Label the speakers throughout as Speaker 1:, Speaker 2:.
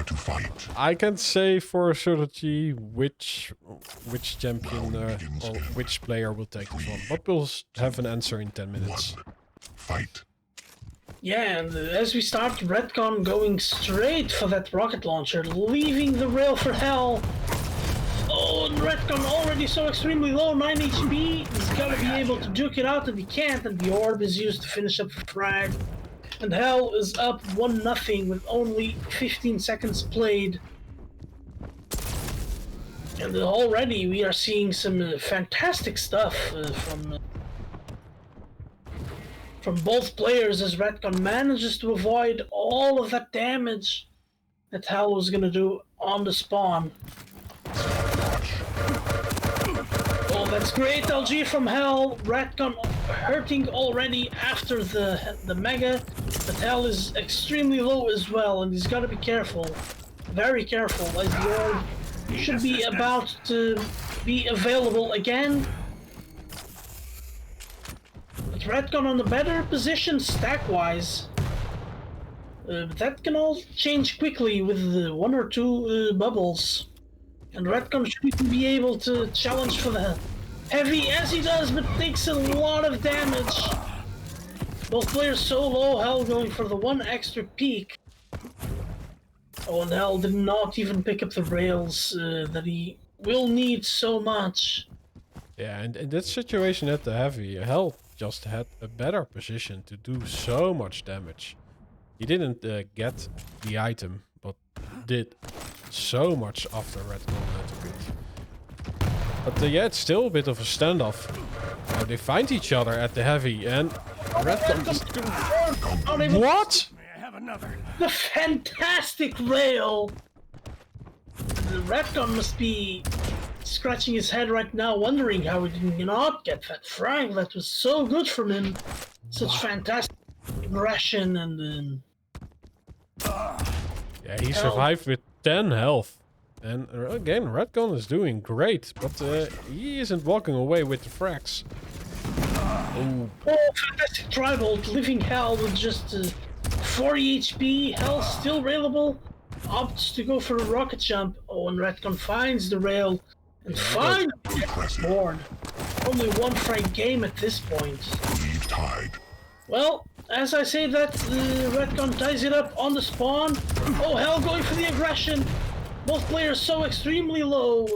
Speaker 1: Prepare to fight.
Speaker 2: I can't say for certainty which champion or which player will take this one, but we'll have an answer in 10 minutes.
Speaker 1: Fight.
Speaker 3: Yeah, and as we start, Retc0n going straight for that rocket launcher, leaving the rail for hell. Oh, and Retc0n already so extremely low, 9 HP. He's gotta be able to juke it out, and he can't, and the orb is used to finish up the frag. And Hell is up 1-0 with only 15 seconds played. And already we are seeing some fantastic stuff from both players as Retc0n manages to avoid all of that damage that Hell was gonna do on the spawn. Oh, that's great LG from Hell. Retc0n hurting already after the Mega, but Hell is extremely low as well, and he's gotta be careful. Very careful, as the orb should be about to be available again. But Retc0n on a better position stack-wise. But that can all change quickly with 1 or 2 bubbles. And Retc0n should even be able to challenge for the heavy as he does, but takes a lot of damage. Both players so low, Hell going for the 1 extra peak. Oh, and Hell did not even pick up the rails that he will need so much.
Speaker 2: Yeah, and in that situation at the heavy, Hell just had a better position to do so much damage. He didn't get the item, but did so much after Retc0n took it. But yeah, it's still a bit of a standoff. Now they find each other at the heavy, and Retc0n just... What?
Speaker 3: The fantastic rail! The Retc0n must be scratching his head right now, wondering how he did not get that frag that was so good from him. Such fantastic aggression and...
Speaker 2: Yeah, he survived with 10 health. And again, Retc0n is doing great, but he isn't walking away with the frags.
Speaker 3: Oh, fantastic Tribolt, living Hell with just 40 HP, Hell still railable, opts to go for a rocket jump. Oh, and Retc0n finds the rail and finally gets board. Only 1 frag game at this point. Well, as I say that, Retc0n ties it up on the spawn. Oh, Hell going for the aggression. Both players so extremely low.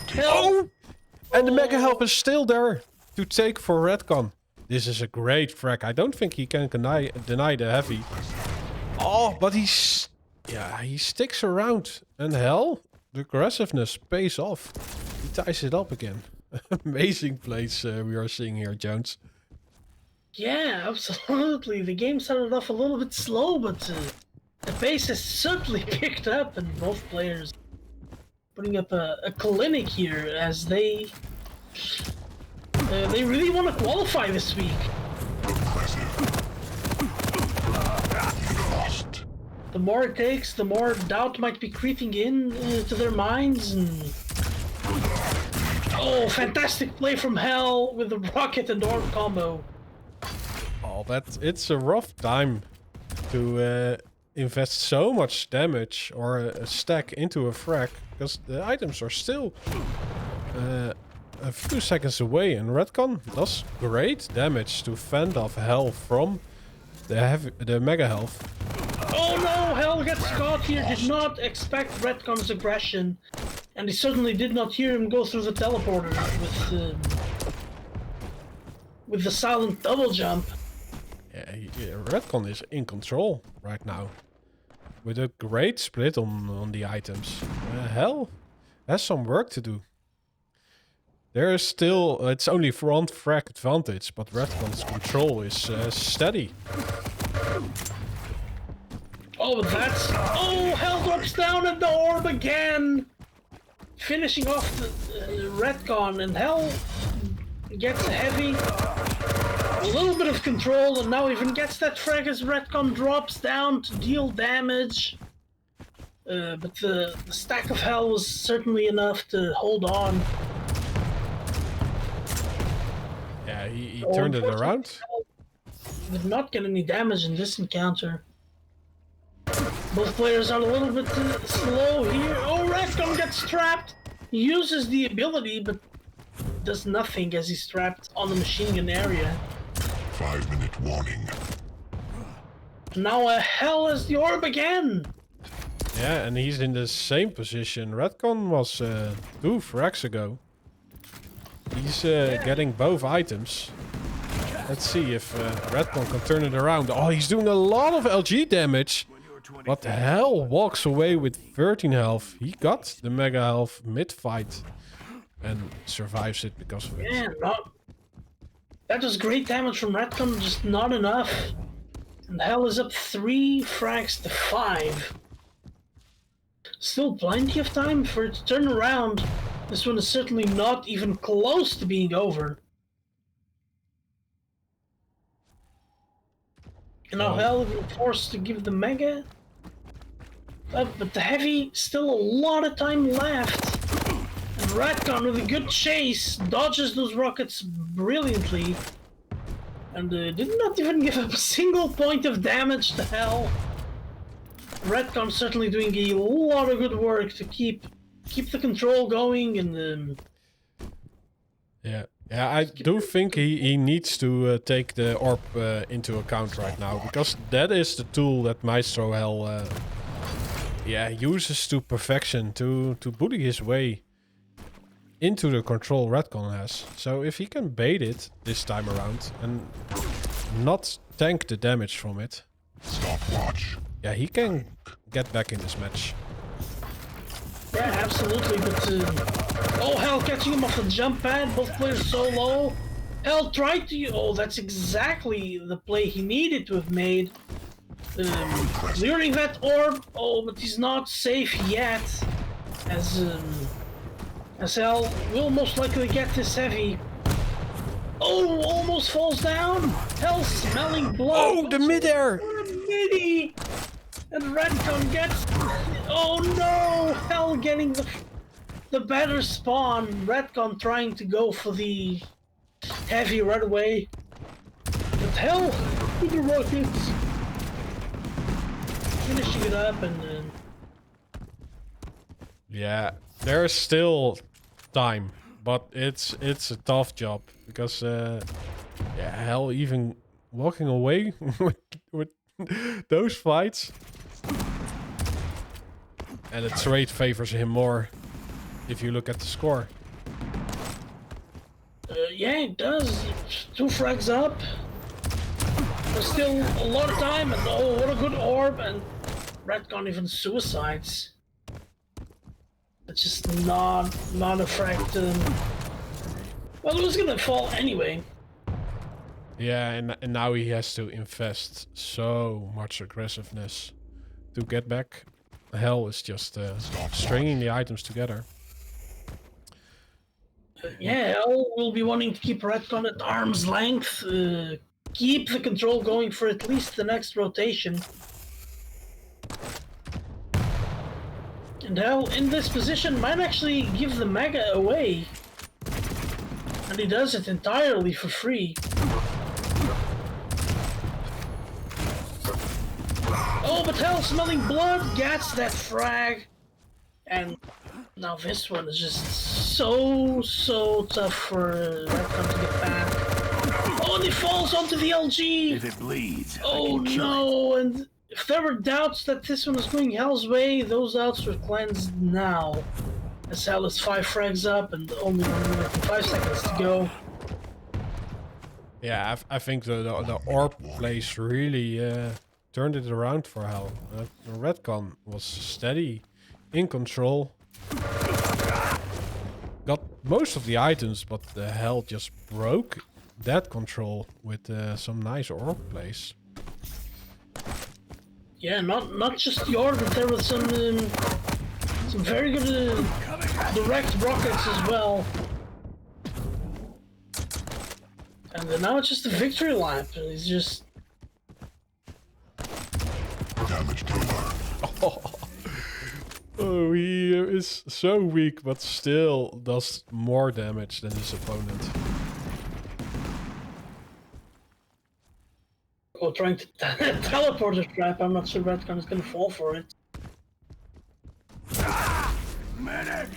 Speaker 3: Hell.
Speaker 2: Oh! And the Mega Help is still there to take for Retc0n. This is a great frag. I don't think he can deny the heavy. Oh, but he sticks around. And Hell, the aggressiveness pays off. He ties it up again. Amazing plays we are seeing here, Jones.
Speaker 3: Yeah, absolutely. The game started off a little bit slow, but the pace has certainly picked up, and both players putting up a clinic here as they really want to qualify this week. The more it takes, the more doubt might be creeping in to their minds. And oh, fantastic play from Hell with the rocket and orb combo.
Speaker 2: Oh, it's a rough time to invest so much damage or a stack into a frag, because the items are still a few seconds away, and Retc0n does great damage to fend off Hell from the Mega Health.
Speaker 3: Oh no, Hell gets caught here, did not expect Retc0n's aggression, and he certainly did not hear him go through the teleporter with the silent double jump.
Speaker 2: Yeah, Retc0n is in control right now, with a great split on the items. Hell has some work to do. There is still, it's only front frag advantage, but Retc0n's control is steady.
Speaker 3: Oh, that's... Oh, Hell drops down at the orb again! Finishing off the Retc0n, and Hell gets heavy. A little bit of control, and now even gets that frag as Retc0n drops down to deal damage. But the stack of Hell was certainly enough to hold on.
Speaker 2: Yeah, he turned it around.
Speaker 3: Did not get any damage in this encounter. Both players are a little bit slow here. Oh, Retc0n gets trapped. He uses the ability, but does nothing as he's trapped on the machine gun area.
Speaker 1: 5-minute warning.
Speaker 3: Now Hell has the orb again.
Speaker 2: Yeah, and he's in the same position Retc0n was 2 frags ago. He's getting both items. Let's see if Retc0n can turn it around. Oh, he's doing a lot of LG damage. What the hell? Walks away with 13 health. He got the mega health mid-fight. And survives it because of it.
Speaker 3: Yeah, that was great damage from Retc0n, just not enough. And Hell is up 3 frags to 5. Still plenty of time for it to turn around. This one is certainly not even close to being over. And now Hell is forced to give the mega. But the heavy, still a lot of time left. And Retc0n with a good chase dodges those rockets brilliantly. And did not even give up a single point of damage to Hell. Retc0n certainly doing a lot of good work to keep the control going and
Speaker 2: Yeah, I do think he needs to take the orb into account right now, because that is the tool that myztro Hell uses to perfection to bully his way into the control Retc0n has. So if he can bait it this time around and not tank the damage from it,
Speaker 1: Stopwatch.
Speaker 2: yeah, he can get back in this match.
Speaker 3: yeah, absolutely. But oh, Hell catching him off the jump pad. Both players so low. Hell tried to. Oh, that's exactly the play he needed to have made. Luring that orb. Oh, but he's not safe yet. As Hell will most likely get this heavy. Oh, almost falls down. Hell smelling blood.
Speaker 2: Oh, the midair!
Speaker 3: Midi! And Retc0n gets. Oh no! Hell getting the better spawn. Retc0n trying to go for the heavy right away. But Hell with the rockets. Finishing it up and.
Speaker 2: Yeah, there's still time, but it's a tough job because Hell even walking away with those fights, and the trade favors him more if you look at the score.
Speaker 3: Yeah, it does. 2 frags up. There's still a lot of time, and oh, what a good orb! And Retc0n even suicides. It's just not a frag to them. Well, it was gonna fall anyway.
Speaker 2: Yeah, and now he has to invest so much aggressiveness to get back. Hell is just stringing the items together.
Speaker 3: Yeah, Hell will be wanting to keep Retc0n at arm's length, keep the control going for at least the next rotation. And Hell, in this position, might actually give the mega away. And he does it entirely for free. Oh, but Hell smelling blood gets that frag. And now this one is just so tough for Retc0n to get back. Oh, and he falls onto the LG!
Speaker 4: If it bleeds,
Speaker 3: Oh no, and if there were doubts that this one was going Hell's way, those doubts were cleansed now. As Hell is 5 frags up and only 1 minute and 5 seconds to go.
Speaker 2: Yeah, I think the orb place really turned it around for Hell. Retc0n was steady, in control. Got most of the items, but the Hell just broke that control with some nice orb plays.
Speaker 3: Yeah, not just the orb, but there was some very good direct rockets as well. And then now it's just a victory lap, and he's just...
Speaker 1: Damage dealer.
Speaker 2: Oh, he is so weak, but still does more damage than his opponent.
Speaker 3: Or trying to teleport a trap. I'm not sure Retcon is gonna fall for it.
Speaker 4: Medic!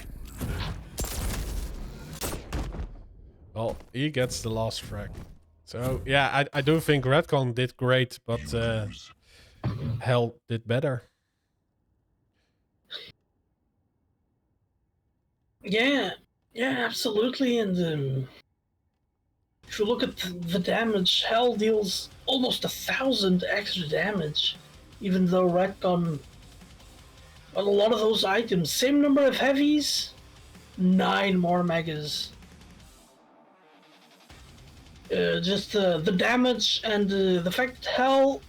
Speaker 2: Well, he gets the last frag. So, yeah, I do think Retcon did great, but
Speaker 1: Lose.
Speaker 2: Hell did better.
Speaker 3: Yeah, absolutely. And if you look at the damage, Hell deals almost 1,000 extra damage, even though Retcon, on a lot of those items, same number of heavies, 9 more megas. Just the damage and the fact that Hell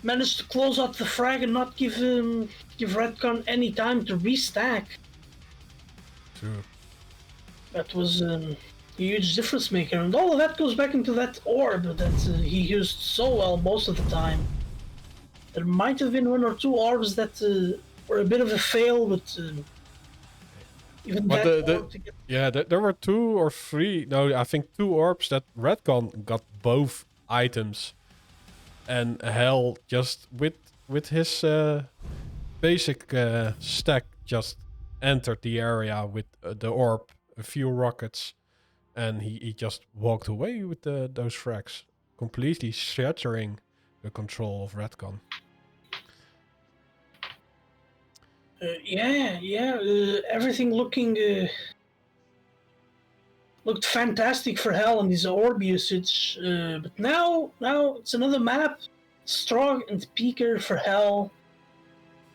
Speaker 3: managed to close out the frag and not give Retcon any time to restack.
Speaker 2: True.
Speaker 3: That was a huge difference maker, and all of that goes back into that orb that he used so well most of the time. There might have been 1 or 2 orbs that were a bit of a fail, but even
Speaker 2: But
Speaker 3: that orb to get...
Speaker 2: yeah, there were 2 or 3. No, I think 2 orbs that Retcon got both items, and Hell just with his basic stack just entered the area with the orb, a few rockets, and he just walked away with those frags, completely shattering the control of Retcon.
Speaker 3: Everything looked fantastic for Hell and his orb usage. But now it's another map. Strong and Peaker for Hell.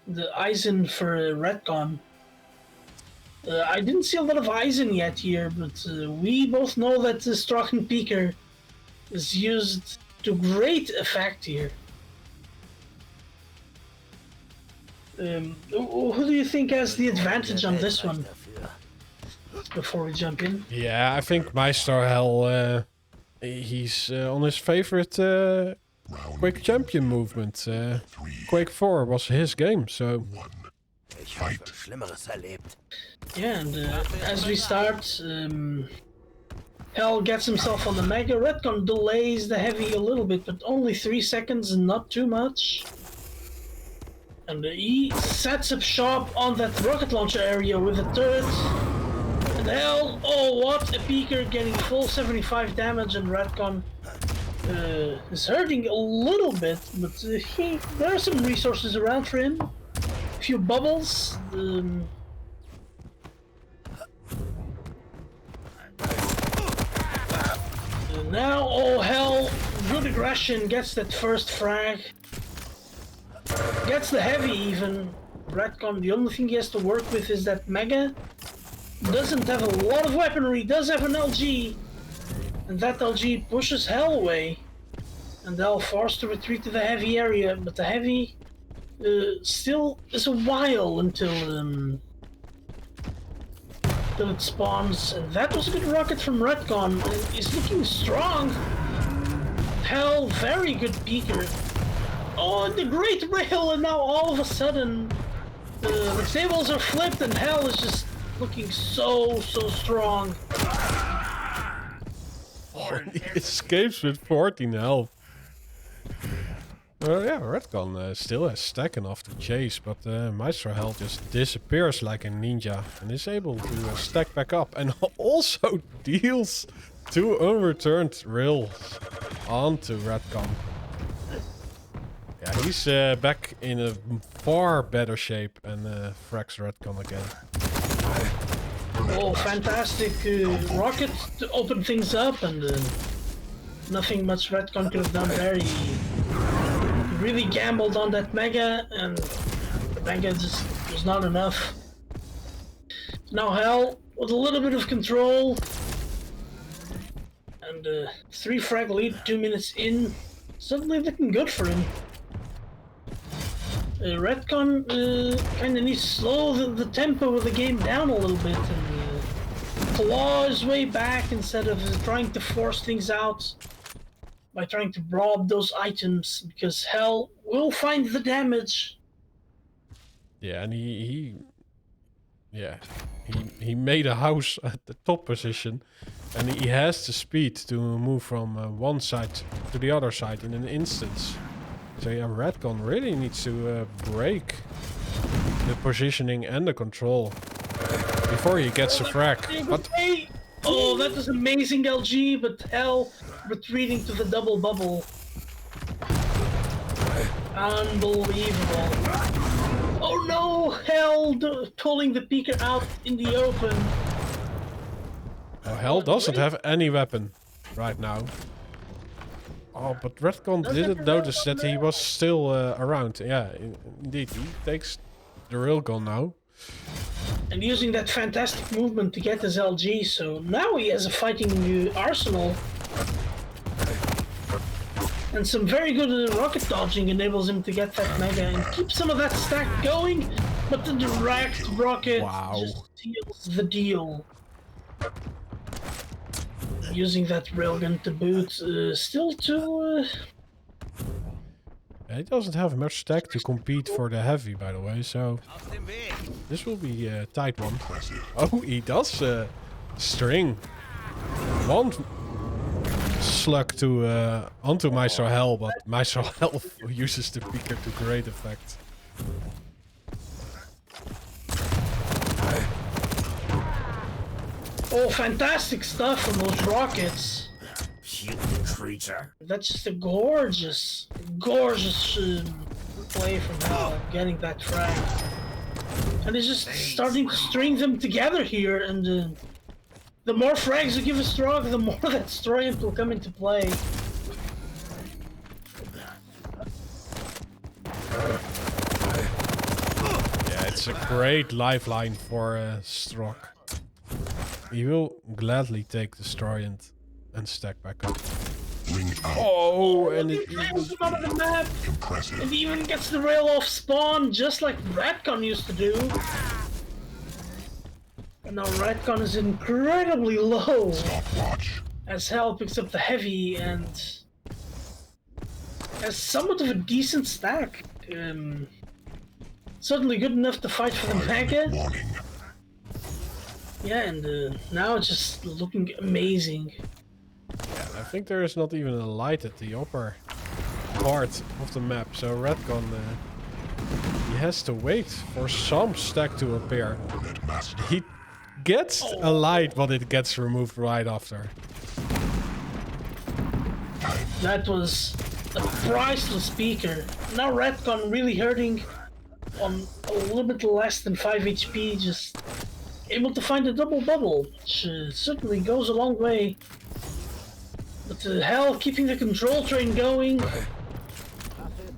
Speaker 3: The Eisen for Retcon. I didn't see a lot of Eisen yet here, but we both know that the Strong and Peaker is used to great effect here. Who do you think has the advantage on this one? Before we jump in.
Speaker 2: Yeah, I think myztro Hell, he's on his favorite Quake champion movement. Quake 4 was his game, so...
Speaker 1: Fight.
Speaker 3: Yeah, and as we start, Hell gets himself on the Mega. Retcon delays the heavy a little bit, but only 3 seconds and not too much. And he sets up shop on that rocket launcher area with a turret. And Hell, oh what a Peaker, getting full 75 damage, and Retcon is hurting a little bit, but there are some resources around for him. A few bubbles. Now, oh Hell, good aggression, gets that first frag. Gets the heavy even. Retcon, the only thing he has to work with is that Mega. Doesn't have a lot of weaponry, does have an LG. And that LG pushes Hell away. And Hell forced to retreat to the heavy area, but the heavy still is a while until it spawns. And that was a good rocket from Retcon. He's looking strong. Hell, very good Peaker. Oh, the great rail, and now all of a sudden the tables are flipped and Hell is just looking so strong.
Speaker 2: Oh, he escapes with 14 health. Yeah, Retcon still has stack enough to chase, but myztro Hell just disappears like a ninja and is able to stack back up, and also deals 2 unreturned rails onto Retcon. Yeah, he's back in a far better shape and frags Retcon again.
Speaker 3: Oh, fantastic rocket to open things up, and nothing much Retcon could have done there. He really gambled on that Mega, and the Mega just was not enough. Now Hell, with a little bit of control, and 3 frag lead 2 minutes in, suddenly looking good for him. Retcon kind of needs to slow the tempo of the game down a little bit and claw his way back instead of trying to force things out by trying to rob those items, because Hell will find the damage.
Speaker 2: Yeah, and he yeah, he made a house at the top position, and he has the speed to move from one side to the other side in an instant. So yeah, Retcon really needs to break the positioning and the control before he gets a frag. But
Speaker 3: oh, that was amazing, LG. But hell, retreating to the double bubble. Unbelievable. Oh no, hell, pulling the peeker out in the open.
Speaker 2: oh, Hell doesn't have any weapon right now. Oh, but Retcon didn't notice that he was still around. Yeah, indeed, he takes the railgun now.
Speaker 3: And using that fantastic movement to get his LG, so now he has a fighting arsenal. And some very good rocket dodging enables him to get that mega and keep some of that stack going, but the direct rocket just seals the deal. Using that railgun to boot, still to...
Speaker 2: He doesn't have much stack to compete for the heavy, by the way, so this will be a tight one. Oh, he does string one slug to onto myztro hell, but myztro hell uses the peeker to great effect.
Speaker 3: Oh, fantastic stuff from those rockets.
Speaker 1: Human creature.
Speaker 3: That's just a gorgeous, gorgeous play from Hell, getting that frag. And he's just starting to string them together here, and the more frags you give a Strog, the more that Stroyant will come into play.
Speaker 2: Yeah, it's a great lifeline for Strog. He will gladly take the Stroyant and stack back up. Oh, and it
Speaker 3: trails him out of the map. It even gets the rail off spawn, just like Retc0n used to do. And now Retc0n is incredibly low. As Hell picks up the heavy and has somewhat of a decent stack. Certainly good enough to fight for the mega. Yeah, and now it's just looking amazing.
Speaker 2: I think there is not even a light at the upper part of the map, so Retc0n he has to wait for some stack to appear. He gets a light, but it gets removed right after.
Speaker 3: That was a priceless speaker. Now Retc0n really hurting on a little bit less than 5 HP, just able to find a double bubble, which certainly goes a long way. But Hell keeping the control train going.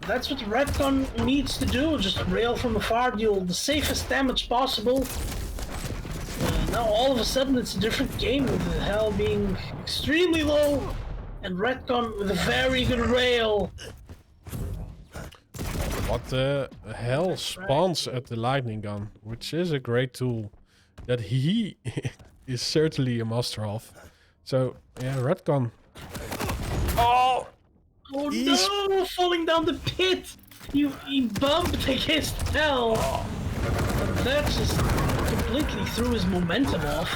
Speaker 3: That's what Retc0n needs to do, just rail from afar, deal the safest damage possible. Now all of a sudden it's a different game, with Hell being extremely low and Retc0n with a very good rail.
Speaker 2: But Hell spawns at the lightning gun, which is a great tool that he is certainly a master of. So yeah, Retc0n. Oh!
Speaker 3: Oh no! Falling down the pit! He bumped against Hell! And that just completely threw his momentum off.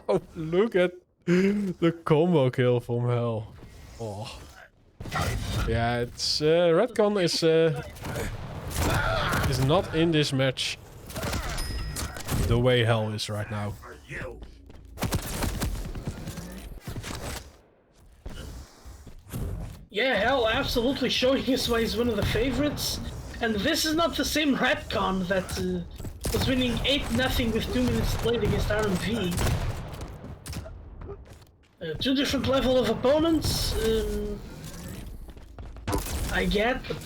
Speaker 2: Oh, look at the combo kill from Hell. Oh. Yeah, it's Retc0n is not in this match the way Hell is right now.
Speaker 3: Yeah, Hell absolutely showing us why he's one of the favorites. And this is not the same Retc0n that was winning 8-0 with 2 minutes played against RMV. Two different level of opponents, I get, but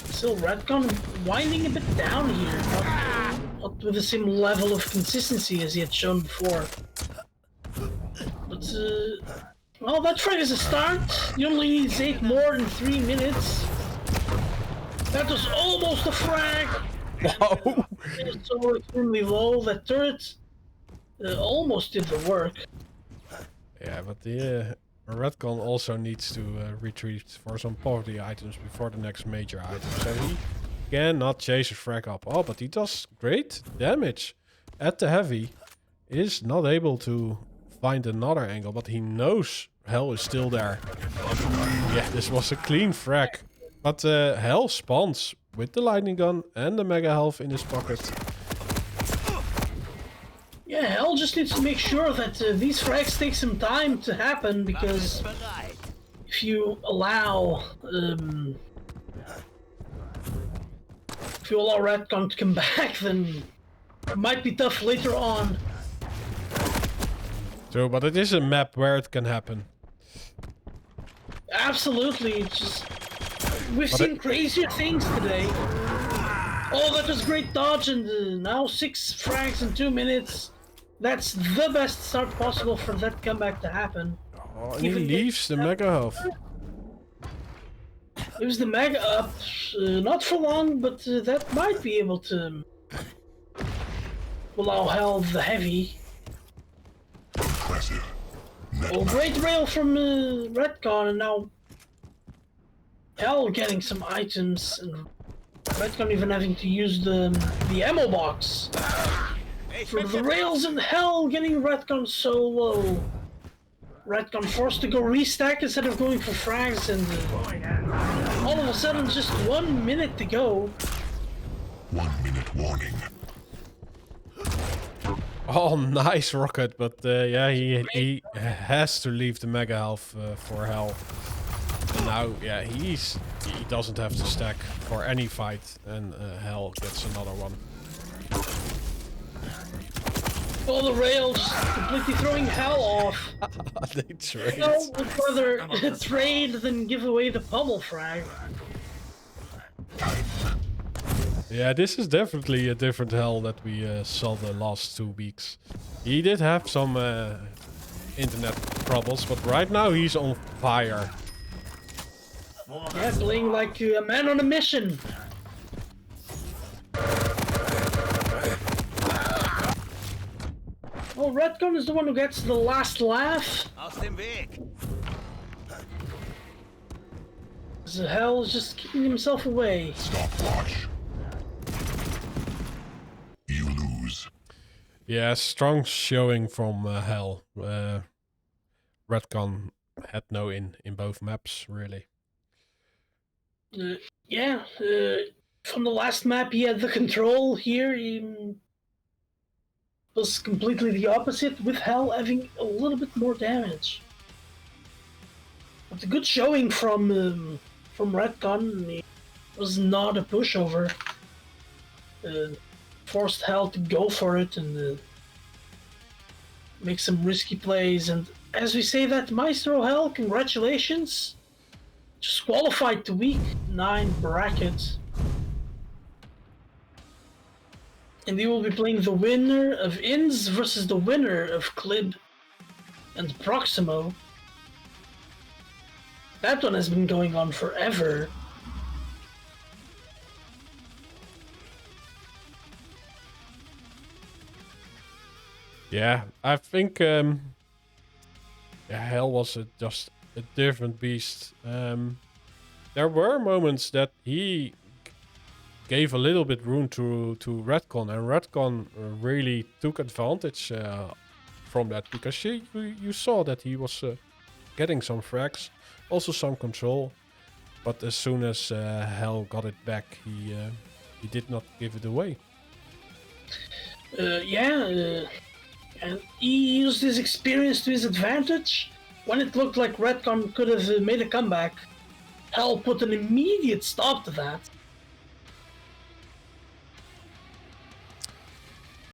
Speaker 3: still Retc0n winding a bit down here, not with the same level of consistency as he had shown before. But well, that frag is a start. He only needs 8 more in 3 minutes. That was almost a frag.
Speaker 2: Wow!
Speaker 3: It's so extremely low. That turret almost did the work.
Speaker 2: Yeah, but the Retc0n also needs to retreat for some poverty items before the next major item. So cannot chase a frag up. Oh, but he does great damage at the heavy. Is not able to find another angle, but he knows Hell is still there. Yeah, this was a clean frag. But Hell spawns with the lightning gun and the mega health in his pocket.
Speaker 3: Yeah, Hell just needs to make sure that these frags take some time to happen, because if you allow Retc0n to come back, then it might be tough later on.
Speaker 2: True, but it is a map where it can happen.
Speaker 3: Absolutely, we've seen crazier things today. Oh, that was great dodge, and now 6 frags in 2 minutes. That's the best start possible for that comeback to happen.
Speaker 2: Oh, and he leaves the mega health.
Speaker 3: It was the mega up, not for long, but that might be able to allow Hell the heavy. Oh, great rail from Retc0n, and now Hell getting some items, and Retc0n even having to use the ammo box. For the rails and Hell getting Retc0n so low. Retc0n forced to go restack instead of going for frags, and all of a sudden just 1 minute to go.
Speaker 1: 1 minute warning.
Speaker 2: Oh, nice rocket, but yeah, he has to leave the mega health for Hell. And now, yeah, he doesn't have to stack for any fight, and Hell gets another one.
Speaker 3: All the rails completely throwing Hell off.
Speaker 2: They trade.
Speaker 3: No, would rather trade than give away the pummel frag.
Speaker 2: Yeah, this is definitely a different Hell that we saw the last 2 weeks. He did have some internet troubles, but right now he's on fire.
Speaker 3: Yeah, playing like a man on a mission. Oh, Retc0n is the one who gets the last laugh. So Hell is just keeping himself away.
Speaker 1: Stopwatch. You lose.
Speaker 2: Yeah, strong showing from Hell. Retc0n had no in both maps, really.
Speaker 3: Yeah, from the last map he had the control. Here he was completely the opposite, with Hell having a little bit more damage. But a good showing from Retc0n. It was not a pushover. Forced Hell to go for it and make some risky plays. And as we say that, myztro Hell, congratulations! Just qualified to week 9 bracket. And they will be playing the winner of Inns versus the winner of Clib and Proximo. That one has been going on forever.
Speaker 2: Yeah, I think Hell was just a different beast. There were moments that he gave a little bit room to Retc0n, and Retc0n really took advantage from that, because you saw that he was getting some frags, also some control, but as soon as Hell got it back, he did not give it away.
Speaker 3: And he used his experience to his advantage. When it looked like Retc0n could have made a comeback, Hell put an immediate stop to that.